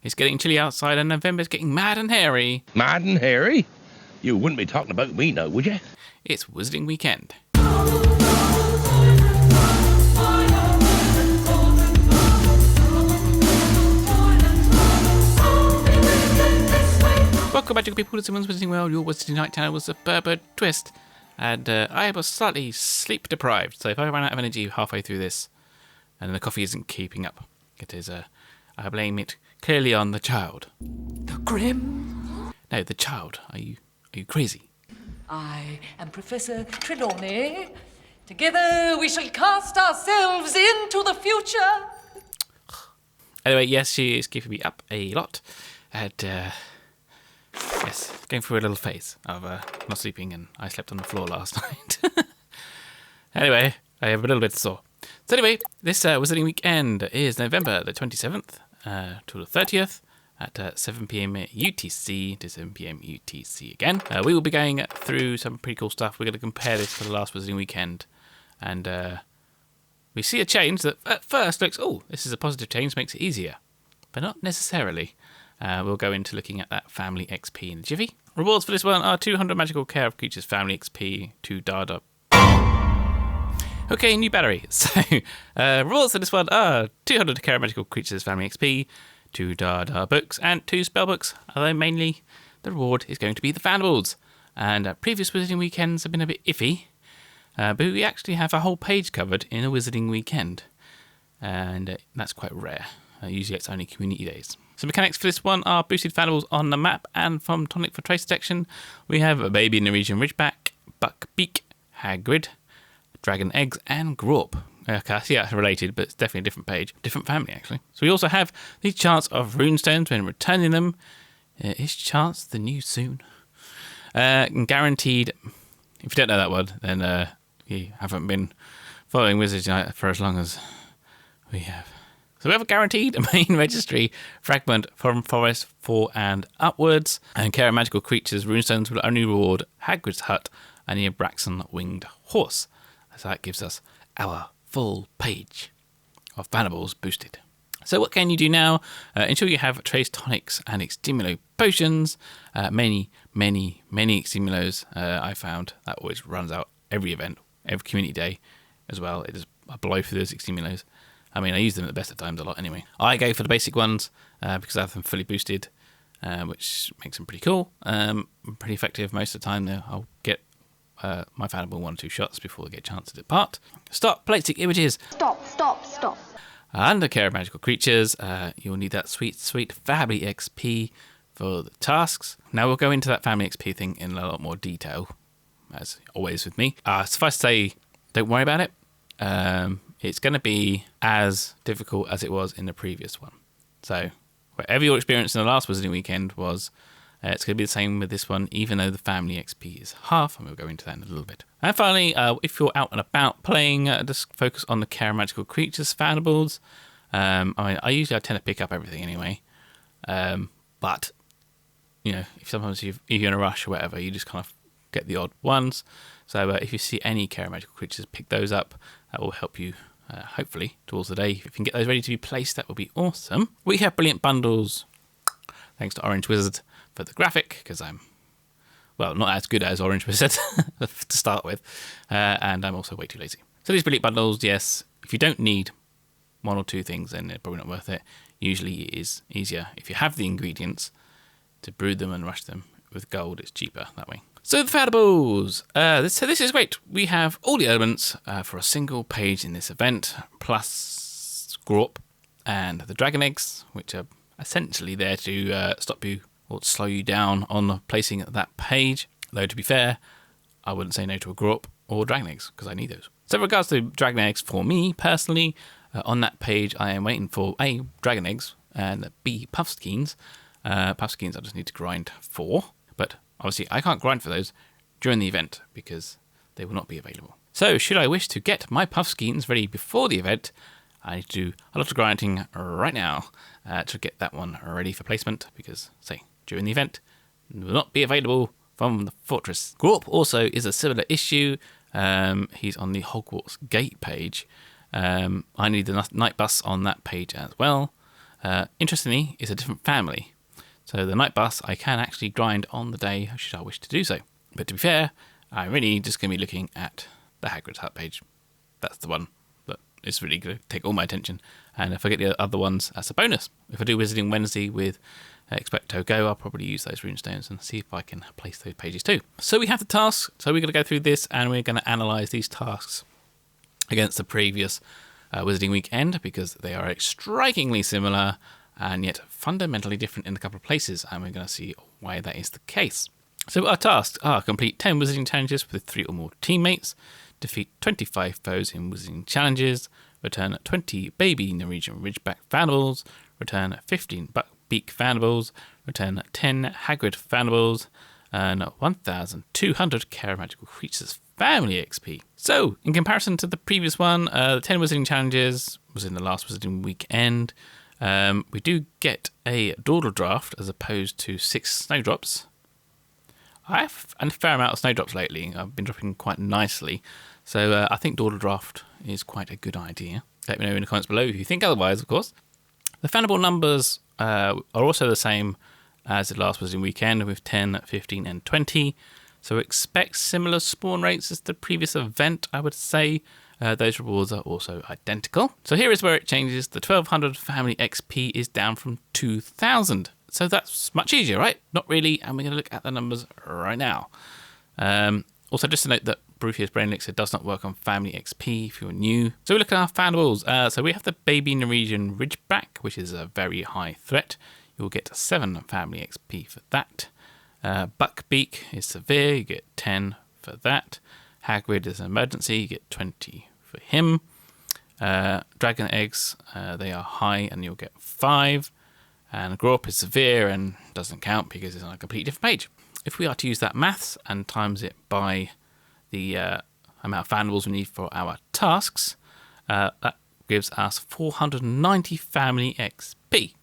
It's getting chilly outside and November's getting mad and hairy. Mad and hairy? You wouldn't be talking about me now, would you? It's Wizarding Weekend. Welcome back to people to Someone's Wizarding World, your Wizarding Night Channel with a Suburban twist. And I was slightly sleep deprived, so if I run out of energy halfway through this and the coffee isn't keeping up, it is I blame it clearly on the child. The Grim? No, the child. Are you crazy? I am Professor Trelawney. Together we shall cast ourselves into the future. Anyway, yes, she is keeping me up a lot. And, yes, going through a little phase of not sleeping, and I slept on the floor last night. Anyway, I am a little bit sore. So anyway, this Wizarding Weekend is November the 27th to the 30th at 7 p.m. UTC to 7 p.m. UTC again. We will be going through some pretty cool stuff. We're going to compare this to the last Wizarding Weekend. And we see a change that at first looks, oh, this is a positive change, makes it easier. But not necessarily. We'll go into looking at that family XP in a jiffy. Rewards for this one are 200 magical care of creatures family XP, 2 Dada. Okay, new battery. So, rewards for this one are 200 care of magical creatures family XP, 2 Dada books, and 2 spell books. Although mainly the reward is going to be the Foundables. And previous Wizarding Weekends have been a bit iffy, but we actually have a whole page covered in a Wizarding Weekend. And that's quite rare. Usually it's only community days. So mechanics for this one are boosted Foundables on the map, and from Tonic for Trace Detection, we have a Baby in the Region Ridgeback, Buckbeak, Hagrid, Dragon Eggs, and Grawp. Okay, yeah, it's related, but it's definitely a different page. Different family, actually. So we also have the chance of runestones when returning them. Is chance the new soon? And guaranteed, if you don't know that word, then you haven't been following Wizards Unite for as long as we have. So we have a guaranteed main registry fragment from Forest 4 and upwards. And care of magical creatures, runestones will only reward Hagrid's Hut and the Abraxan Winged Horse. So that gives us our full page of Foundables boosted. So what can you do now? Ensure you have Trace Tonics and Extimulo Potions. Many Extimulos I found. That always runs out every event, every community day as well. It just I blow through those Extimulos. I mean, I use them at the best of times a lot anyway. I go for the basic ones because I have them fully boosted, which makes them pretty cool. Pretty effective most of the time. I'll get my Foundable 1 or 2 shots before they get a chance to depart. Stop placing images. Stop. Under care of magical creatures, you'll need that sweet family XP for the tasks. Now we'll go into that family XP thing in a lot more detail, as always with me. Suffice to say, don't worry about it. It's going to be as difficult as it was in the previous one. So whatever your experience in the last Wizarding Weekend was, it's going to be the same with this one, even though the family XP is half, and we'll go into that in a little bit. And finally, if you're out and about playing, just focus on the care of magical creatures Foundables. I usually tend to pick up everything anyway, but you know, if you're in a rush or whatever, you just kind of get the odd ones. So if you see any care of magical creatures, pick those up. That will help you, hopefully, towards the day. If you can get those ready to be placed, that would be awesome. We have brilliant bundles, thanks to Orange Wizard for the graphic, because I'm, well, not as good as Orange Wizard to start with, and I'm also way too lazy. So these brilliant bundles, yes, if you don't need 1 or 2 things, then they're probably not worth it. Usually it is easier if you have the ingredients to brew them and rush them. With gold, it's cheaper that way. So the Foundables. This is great. We have all the elements for a single page in this event, plus Grawp and the Dragon Eggs, which are essentially there to stop you or slow you down on placing that page. Though, to be fair, I wouldn't say no to a Grawp or Dragon Eggs, because I need those. So in regards to Dragon Eggs, for me, personally, on that page, I am waiting for A, Dragon Eggs, and B, Puffskeins. Puffskeins I just need to grind for, but obviously I can't grind for those during the event because they will not be available. So should I wish to get my Puffskeins ready before the event, I need to do a lot of grinding right now to get that one ready for placement, because, say, during the event, it will not be available from the fortress. Grawp also is a similar issue. He's on the Hogwarts Gate page. I need the night bus on that page as well. Interestingly, it's a different family. So the night bus I can actually grind on the day should I wish to do so. But to be fair, I'm really just going to be looking at the Hagrid's Hut page. That's the one that is really going to take all my attention. And if I get the other ones, that's a bonus. If I do Wizarding Wednesday with Expecto Go, I'll probably use those runestones and see if I can place those pages too. So we have the tasks. So we're going to go through this and we're going to analyse these tasks against the previous Wizarding Weekend because they are strikingly similar and yet fundamentally different in a couple of places. And we're going to see why that is the case. So our tasks are complete 10 Wizarding Challenges with 3 or more teammates, defeat 25 foes in Wizarding Challenges, return 20 baby Norwegian Ridgeback Foundables, return 15 Buckbeak Foundables, return 10 Hagrid Foundables, and 1,200 Care Magical Creatures Family XP. So, in comparison to the previous one, the 10 Wizarding Challenges was in the last Wizarding Weekend. We do get a Dawdle Draft as opposed to 6 Snowdrops. I have a fair amount of Snowdrops lately. I've been dropping quite nicely. So I think Dawdle Draft is quite a good idea. Let me know in the comments below if you think otherwise, of course. The Foundable numbers are also the same as the last Wizarding Weekend with 10, 15 and 20. So expect similar spawn rates as the previous event, I would say. Those rewards are also identical. So here is where it changes. The 1200 family XP is down from 2000. So that's much easier, right? Not really, and we're going to look at the numbers right now. Also, just to note that Bruthius Brain Elixir does not work on family XP if you're new. So we look at our Foundables. So we have the Baby Norwegian Ridgeback, which is a very high threat. You'll get 7 family XP for that. Buckbeak is severe, you get 10 for that. Hagrid is an emergency, you get 20 for him. Dragon Eggs, they are high and you'll get 5. And Grorp is severe and doesn't count because it's on a completely different page. If we are to use that maths and times it by the amount of Foundables we need for our tasks, that gives us 490 family XP.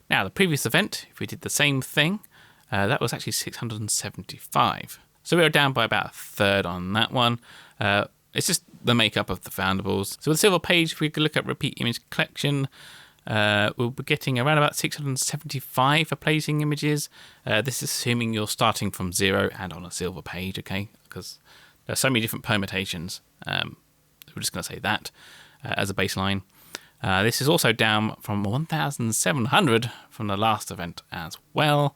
Now, the previous event, if we did the same thing, that was actually 675. So we are down by about a third on that one. It's just the makeup of the Foundables. So with the silver page, if we could look at repeat image collection, we'll be getting around about 675 for placing images. This is assuming you're starting from 0 and on a silver page, okay? Because there's so many different permutations. We're just going to say that as a baseline. This is also down from 1,700 from the last event as well.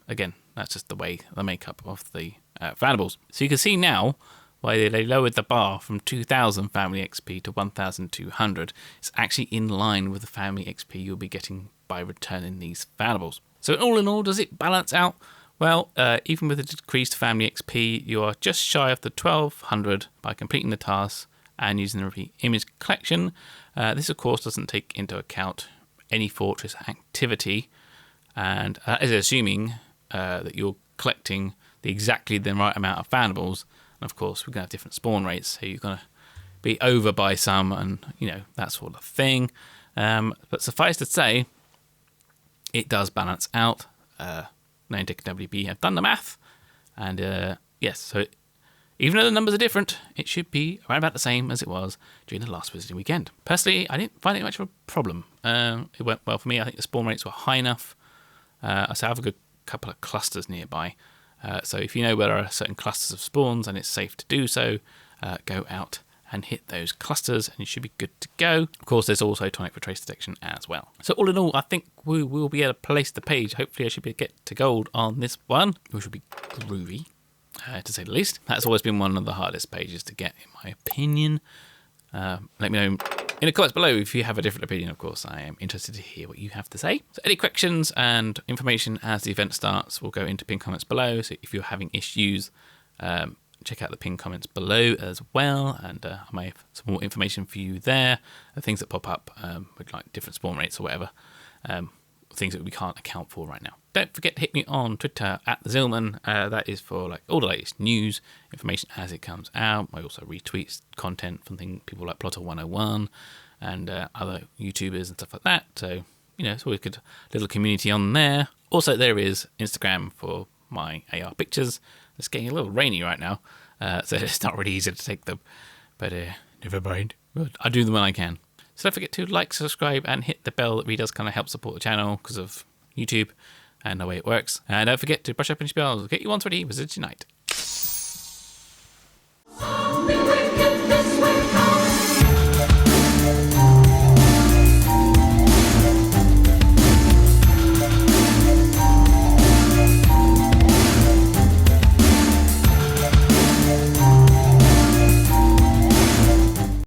Again, that's just the way the makeup of the Foundables. So you can see now why they lowered the bar from 2,000 family XP to 1,200. It's actually in line with the family XP you'll be getting by returning these Foundables. So all in all, does it balance out? Well, even with the decreased family XP, you are just shy of the 1,200 by completing the tasks and using the repeat image collection. This, of course, doesn't take into account any fortress activity, and is assuming that you're collecting exactly the right amount of Foundables. And of course, we're going to have different spawn rates, so you're going to be over by some and, that sort of thing. But suffice to say, it does balance out. Niantic and WB have done the math. And yes, so even though the numbers are different, it should be around about the same as it was during the last Wizarding Weekend. Personally, I didn't find it much of a problem. It went well for me. I think the spawn rates were high enough. I have a good couple of clusters nearby. So if you know where there are certain clusters of spawns and it's safe to do so, go out and hit those clusters and you should be good to go. Of course, there's also tonic for trace detection as well. So all in all, I think we will be able to place the page. Hopefully I should be able to get to gold on this one, which will be groovy, to say the least. That's always been one of the hardest pages to get, in my opinion. Let me know in the comments below if you have a different opinion. Of course, I am interested to hear what you have to say. So any questions and information as the event starts will go into pinned comments below. So if you're having issues, check out the pinned comments below as well. And I may have some more information for you there. Things that pop up with like different spawn rates or whatever. Things that we can't account for right now. Don't forget to hit me on Twitter at the Zealman. That is for like all the latest news, information as it comes out. I also retweet content from people like Plotter 101 and other YouTubers and stuff like that. So, it's always a good little community on there. Also, there is Instagram for my AR pictures. It's getting a little rainy right now, so it's not really easy to take them. But never mind. I do them when I can. So don't forget to like, subscribe, and hit the bell. It really does kind of help support the channel because of YouTube and the way it works. And don't forget to brush up on your spells. Get you once ready. Wizards Unite.